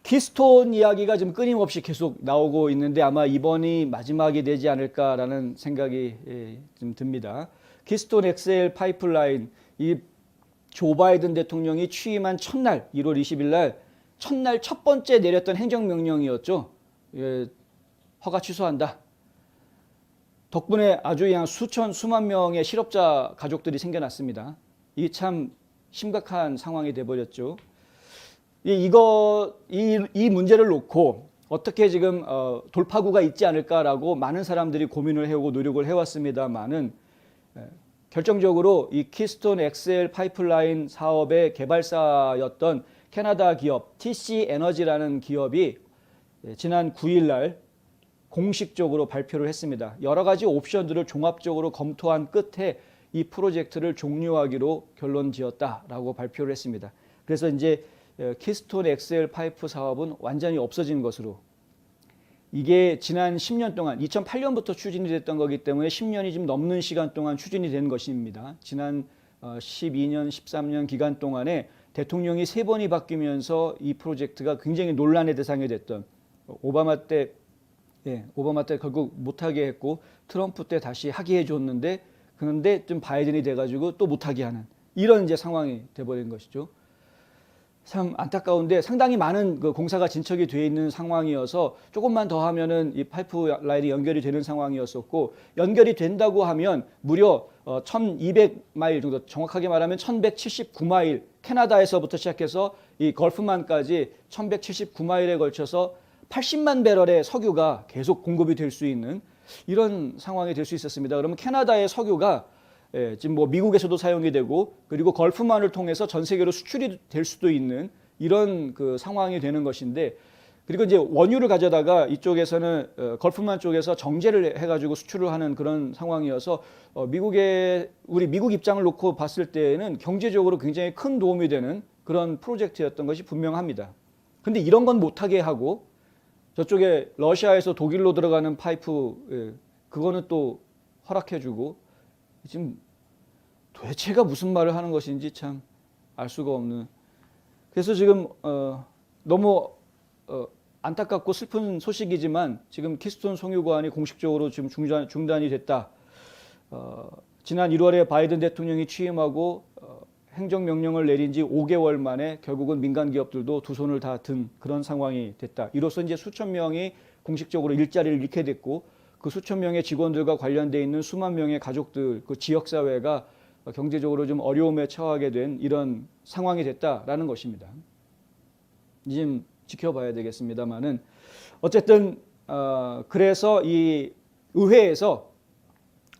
키스톤 이야기가 좀 끊임없이 계속 나오고 있는데 아마 이번이 마지막이 되지 않을까라는 생각이 좀 듭니다. 키스톤 XL 파이프라인, 이 조 바이든 대통령이 취임한 첫날 1월 20일 날 첫날 첫 번째 내렸던 행정명령이었죠. 허가 취소한다. 덕분에 아주 그냥 수만 명의 실업자 가족들이 생겨났습니다. 이게 참 심각한 상황이 돼버렸죠. 이 문제를 놓고 어떻게 지금 돌파구가 있지 않을까라고 많은 사람들이 고민을 해오고 노력을 해왔습니다만은 결정적으로 이 키스톤 XL 파이프라인 사업의 개발사였던 캐나다 기업 TC 에너지라는 기업이 지난 9일 날 공식적으로 발표를 했습니다. 여러 가지 옵션들을 종합적으로 검토한 끝에 이 프로젝트를 종료하기로 결론지었다라고 발표를 했습니다. 그래서 이제 키스톤 XL 파이프 사업은 완전히 없어진 것으로, 이게 지난 10년 동안 2008년부터 추진이 됐던 거기 때문에 10년이 좀 넘는 시간 동안 추진이 된 것입니다. 지난 12년, 13년 기간 동안에 대통령이 3번이 바뀌면서 이 프로젝트가 굉장히 논란의 대상이 됐던, 오바마 때 결국 못하게 했고 트럼프 때 다시 하게 해줬는데, 그런데 좀 바이든이 돼가지고 또 못하게 하는 이런 이제 상황이 돼버린 것이죠. 참 안타까운데 상당히 많은 그 공사가 진척이 되어 있는 상황이어서 조금만 더 하면은 이 파이프라인이 연결이 되는 상황이었었고, 연결이 된다고 하면 무려 1200마일 정도, 정확하게 말하면 1179마일, 캐나다에서부터 시작해서 이 걸프만까지 1179마일에 걸쳐서 80만 배럴의 석유가 계속 공급이 될 수 있는 이런 상황이 될 수 있었습니다. 그러면 캐나다의 석유가 지금 뭐 미국에서도 사용이 되고, 그리고 걸프만을 통해서 전 세계로 수출이 될 수도 있는 이런 그 상황이 되는 것인데, 그리고 이제 원유를 가져다가 이쪽에서는 걸프만 쪽에서 정제를 해가지고 수출을 하는 그런 상황이어서 우리 미국 입장을 놓고 봤을 때에는 경제적으로 굉장히 큰 도움이 되는 그런 프로젝트였던 것이 분명합니다. 근데 이런 건 못하게 하고 저쪽에 러시아에서 독일로 들어가는 파이프, 그거는 또 허락해주고, 지금 도대체가 무슨 말을 하는 것인지 참 알 수가 없는. 그래서 지금 너무 안타깝고 슬픈 소식이지만 지금 키스톤 송유관이 공식적으로 지금 중단이 됐다. 지난 1월에 바이든 대통령이 취임하고 행정명령을 내린 지 5개월 만에 결국은 민간 기업들도 두 손을 다 든 그런 상황이 됐다. 이로써 이제 수천 명이 공식적으로 일자리를 잃게 됐고, 그 수천 명의 직원들과 관련돼 있는 수만 명의 가족들, 그 지역사회가 경제적으로 좀 어려움에 처하게 된 이런 상황이 됐다라는 것입니다. 지금 지켜봐야 되겠습니다만은 어쨌든 그래서 이 의회에서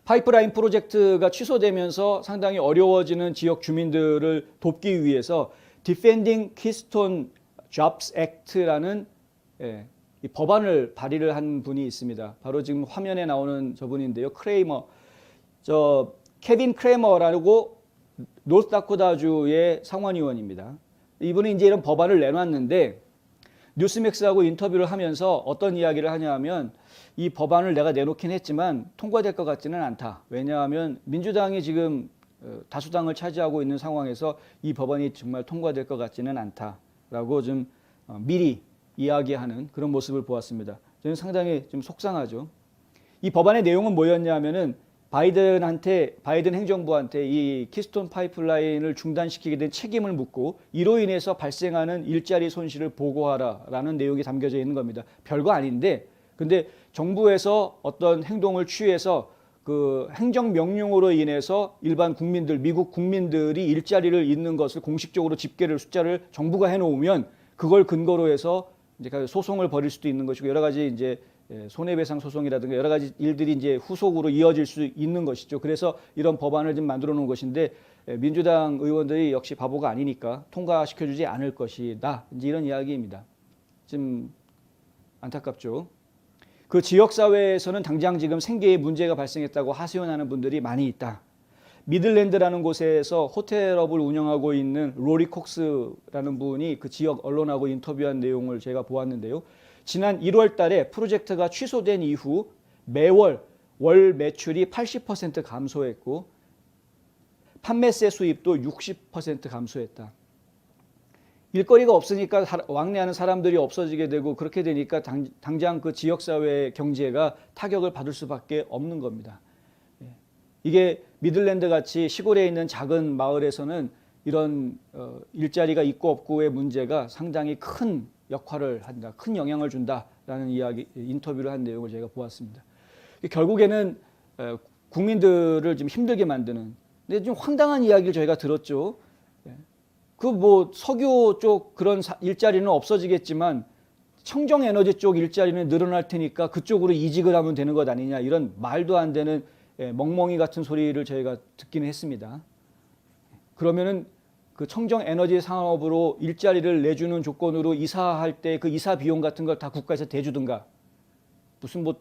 파이프라인 프로젝트가 취소되면서 상당히 어려워지는 지역 주민들을 돕기 위해서 Defending Keystone Jobs Act라는 이 법안을 발의를 한 분이 있습니다. 바로 지금 화면에 나오는 저분인데요. 케빈 크레머라고 노스다코타주의 상원의원입니다. 이분이 이제 이런 법안을 내놨는데, 뉴스맥스하고 인터뷰를 하면서 어떤 이야기를 하냐면, 이 법안을 내가 내놓긴 했지만 통과될 것 같지는 않다. 왜냐하면 민주당이 지금 다수당을 차지하고 있는 상황에서 이 법안이 정말 통과될 것 같지는 않다라고 좀 미리 이야기하는 그런 모습을 보았습니다. 저는 상당히 좀 속상하죠. 이 법안의 내용은 뭐였냐면은 바이든 행정부한테 이 키스톤 파이프라인을 중단시키게 된 책임을 묻고 이로 인해서 발생하는 일자리 손실을 보고하라라는 내용이 담겨져 있는 겁니다. 별거 아닌데, 근데 정부에서 어떤 행동을 취해서 그 행정명령으로 인해서 일반 국민들, 미국 국민들이 일자리를 잃는 것을 공식적으로 숫자를 정부가 해놓으면 그걸 근거로 해서 이제 소송을 벌일 수도 있는 것이고, 여러 가지 이제 손해배상 소송이라든가 여러 가지 일들이 이제 후속으로 이어질 수 있는 것이죠. 그래서 이런 법안을 좀 만들어 놓은 것인데, 민주당 의원들이 역시 바보가 아니니까 통과시켜주지 않을 것이다. 이제 이런 이야기입니다. 좀 안타깝죠. 그 지역사회에서는 당장 지금 생계에 문제가 발생했다고 하소연하는 분들이 많이 있다. 미들랜드라는 곳에서 호텔업을 운영하고 있는 로리 콕스라는 분이 그 지역 언론하고 인터뷰한 내용을 제가 보았는데요. 지난 1월 달에 프로젝트가 취소된 이후 매월 월 매출이 80% 감소했고 판매세 수입도 60% 감소했다. 일거리가 없으니까 왕래하는 사람들이 없어지게 되고 그렇게 되니까 당장 그 지역사회 경제가 타격을 받을 수밖에 없는 겁니다. 이게 미들랜드 같이 시골에 있는 작은 마을에서는 이런 일자리가 있고 없고의 문제가 상당히 큰 역할을 한다, 큰 영향을 준다라는 인터뷰를 한 내용을 제가 보았습니다. 결국에는 국민들을 좀 힘들게 만드는, 근데 좀 황당한 이야기를 저희가 들었죠. 그 뭐 석유 쪽 그런 일자리는 없어지겠지만 청정 에너지 쪽 일자리는 늘어날 테니까 그쪽으로 이직을 하면 되는 것 아니냐, 이런 말도 안 되는 멍멍이 같은 소리를 저희가 듣기는 했습니다. 그러면은 그 청정 에너지 산업으로 일자리를 내주는 조건으로 이사할 때 그 이사 비용 같은 걸 다 국가에서 대주든가, 무슨 뭐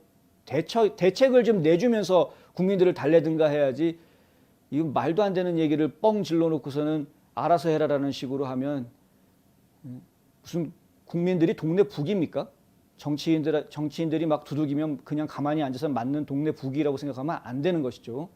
대책을 좀 내주면서 국민들을 달래든가 해야지, 이건 말도 안 되는 얘기를 뻥 질러 놓고서는 알아서 해라라는 식으로 하면 무슨 국민들이 동네 북입니까? 정치인들이 막 두들기면 그냥 가만히 앉아서 맞는 동네 북이라고 생각하면 안 되는 것이죠.